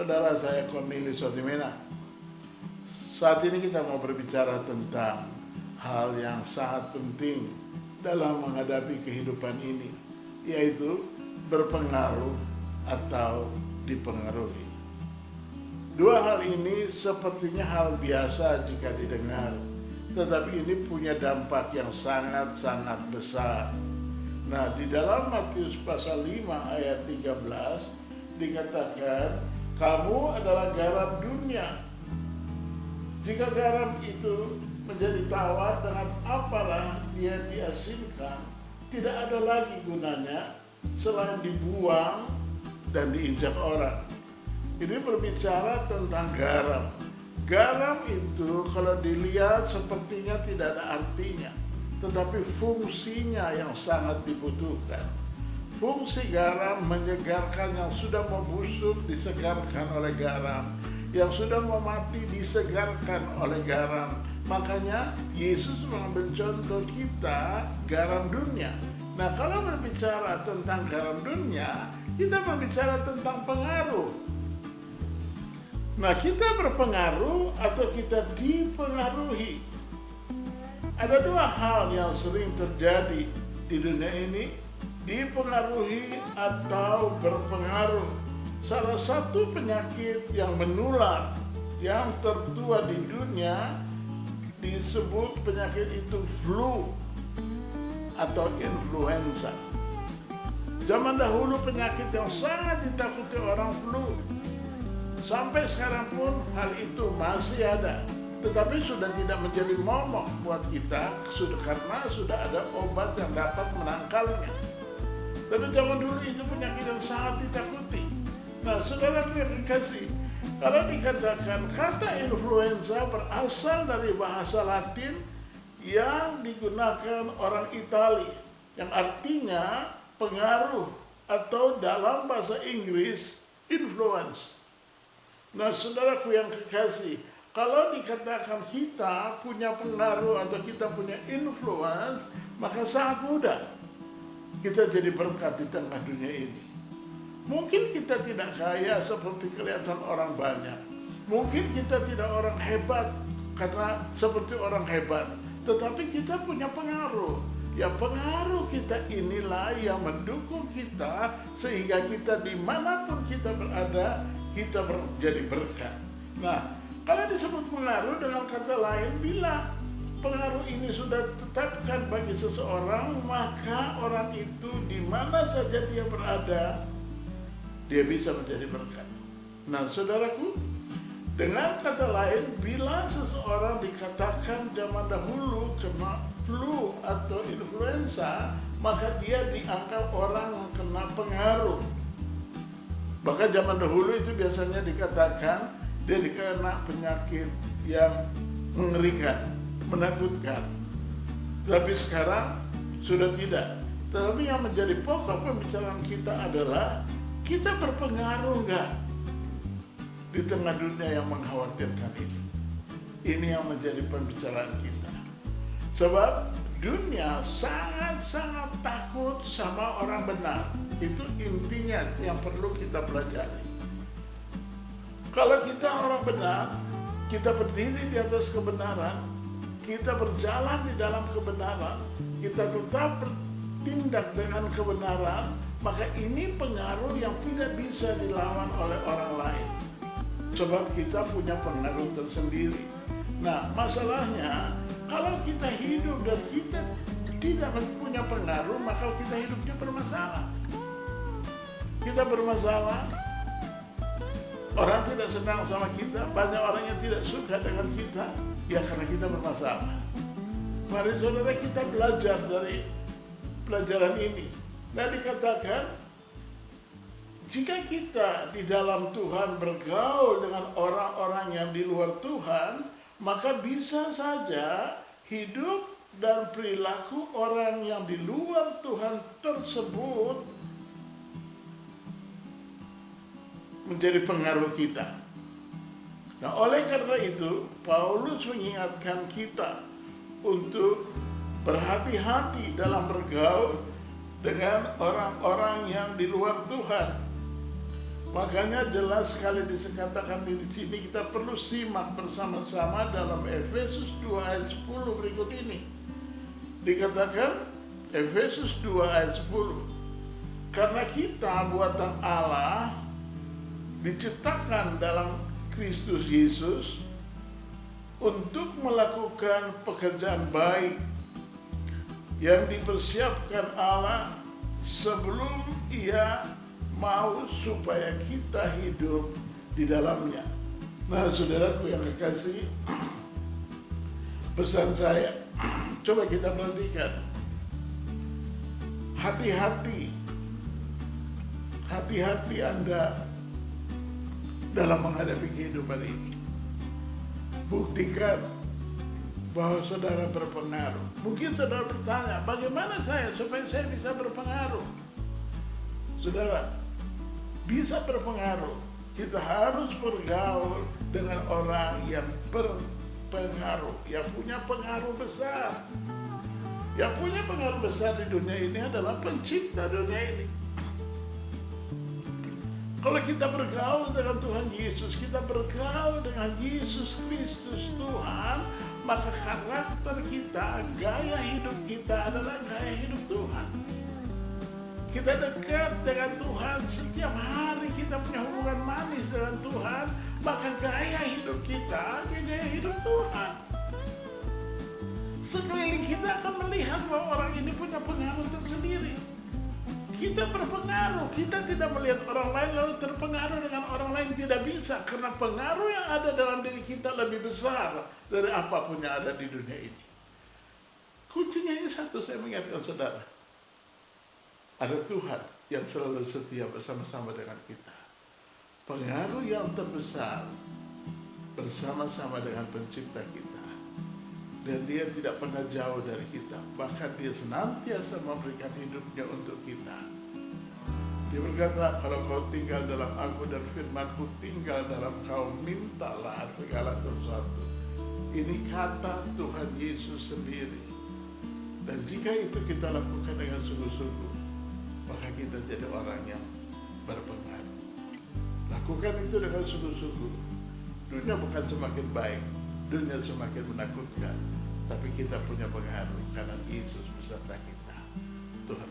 saudara saya Cornelius Otimena. Saat ini kita mau berbicara tentang hal yang sangat penting dalam menghadapi kehidupan ini, yaitu berpengaruh atau dipengaruhi. Dua hal ini sepertinya hal biasa jika didengar, tetapi ini punya dampak yang sangat-sangat besar. Nah, di dalam Matius pasal 5 ayat 13 dikatakan, kamu adalah garam dunia. Jika garam itu menjadi tawar, dengan apalah dia diasinkan? Tidak ada lagi gunanya selain dibuang dan diinjak orang. Ini berbicara tentang garam. Garam itu kalau dilihat sepertinya tidak ada artinya, tetapi fungsinya yang sangat dibutuhkan. Fungsi garam menyegarkan, yang sudah membusuk disegarkan oleh garam, yang sudah mau mati disegarkan oleh garam. Makanya Yesus mengambil contoh kita garam dunia. Nah, kalau berbicara tentang garam dunia, kita berbicara tentang pengaruh. Nah, kita berpengaruh atau kita dipengaruhi. Ada dua hal yang sering terjadi di dunia ini, dipengaruhi atau berpengaruh. Salah satu penyakit yang menular yang tertua di dunia disebut penyakit itu flu atau influenza. Zaman dahulu penyakit yang sangat ditakuti orang flu. Sampai sekarang pun hal itu masih ada, tetapi sudah tidak menjadi momok buat kita karena sudah ada obat yang dapat menangkalnya. Tapi zaman dulu itu penyakit yang sangat ditakuti. Nah, saudara yang dikasih, kalau dikatakan kata influenza berasal dari bahasa Latin yang digunakan orang Itali, yang artinya pengaruh, atau dalam bahasa Inggris influence. Nah, saudaraku yang kekasih, kalau dikatakan kita punya pengaruh atau kita punya influence, maka sangat mudah kita jadi berkat di tengah dunia ini. Mungkin kita tidak kaya seperti kelihatan orang banyak. Mungkin kita tidak orang hebat karena seperti orang hebat. Tetapi kita punya pengaruh. Ya, pengaruh kita inilah yang mendukung kita sehingga kita dimanapun kita berada, kita jadi berkat. Nah, kalau disebut pengaruh, dengan kata lain, bila pengaruh ini sudah ditetapkan bagi seseorang, maka orang itu di mana saja dia berada, dia bisa menjadi berkat. Nah, saudaraku, dengan kata lain, bila seseorang dikatakan zaman dahulu kena flu atau influenza, maka dia dianggap orang yang kena pengaruh. Bahkan zaman dahulu itu biasanya dikatakan dia dikena penyakit yang mengerikan, menakutkan. Tapi sekarang sudah tidak. Tetapi yang menjadi pokok pembicaraan kita adalah kita berpengaruh enggak di tengah dunia yang mengkhawatirkan ini. Ini yang menjadi pembicaraan kita. Sebab dunia sangat-sangat takut sama orang benar. Itu intinya yang perlu kita pelajari. Kalau kita orang benar, kita berdiri di atas kebenaran, kita berjalan di dalam kebenaran, kita tetap bertindak dengan kebenaran, maka ini pengaruh yang tidak bisa dilawan oleh orang lain. Sebab kita punya pengaruh tersendiri. Nah, masalahnya kalau kita hidup dan kita tidak punya pengaruh, maka kita hidupnya bermasalah. Kita bermasalah. Orang tidak senang sama kita, banyak orang yang tidak suka dengan kita, ya karena kita bermasalah. Mari saudara kita belajar dari pelajaran ini. Nah, dikatakan jika kita di dalam Tuhan bergaul dengan orang-orang yang di luar Tuhan, maka bisa saja hidup dan perilaku orang yang di luar Tuhan tersebut menjadi pengaruh kita. Nah, oleh karena itu, Paulus mengingatkan kita untuk berhati-hati dalam bergaul dengan orang-orang yang di luar Tuhan. Makanya jelas sekali dikatakan di sini, kita perlu simak bersama-sama dalam Efesus 2 ayat 10 berikut ini. Dikatakan Efesus 2 ayat 10, karena kita buatan Allah diciptakan dalam Kristus Yesus untuk melakukan pekerjaan baik yang dipersiapkan Allah sebelum Ia mau supaya kita hidup di dalamnya. Nah, saudaraku yang kekasih, pesan saya, coba kita perhatikan. Hati-hati Anda dalam menghadapi kehidupan ini. Buktikan bahwa saudara berpengaruh. Mungkin saudara bertanya, bagaimana saya supaya saya bisa berpengaruh? Saudara, bisa berpengaruh, kita harus bergaul dengan orang yang berpengaruh, yang punya pengaruh besar. Yang punya pengaruh besar di dunia ini adalah pencipta dunia ini. Kalau kita bergaul dengan Tuhan Yesus, kita bergaul dengan Yesus Kristus Tuhan, maka karakter kita, gaya hidup kita adalah gaya hidup Tuhan. Kita dekat dengan Tuhan, setiap hari kita punya hubungan manis dengan Tuhan, maka gaya hidup kita gaya hidup Tuhan. Sekeliling kita akan melihat bahwa orang ini punya pengaruh tersendiri. Kita berpengaruh, kita tidak melihat orang lain lalu terpengaruh dengan orang lain, tidak bisa, karena pengaruh yang ada dalam diri kita lebih besar dari apapun yang ada di dunia ini. Kuncinya ini satu, saya mengingatkan saudara. Ada Tuhan yang selalu setia bersama-sama dengan kita. Pengaruh yang terbesar bersama-sama dengan pencipta kita. Dan dia tidak pernah jauh dari kita. Bahkan dia senantiasa memberikan hidupnya untuk kita. Dia berkata, kalau kau tinggal dalam aku dan firmanku tinggal dalam kau, mintalah segala sesuatu. Ini kata Tuhan Yesus sendiri. Dan jika itu kita lakukan dengan sungguh-sungguh, maka kita jadi orang yang berpengaruh. Lakukan itu dengan sungguh-sungguh. Dunia bukan semakin baik, dunia semakin menakutkan, tapi kita punya pengaruh karena Yesus beserta kita. Tuhan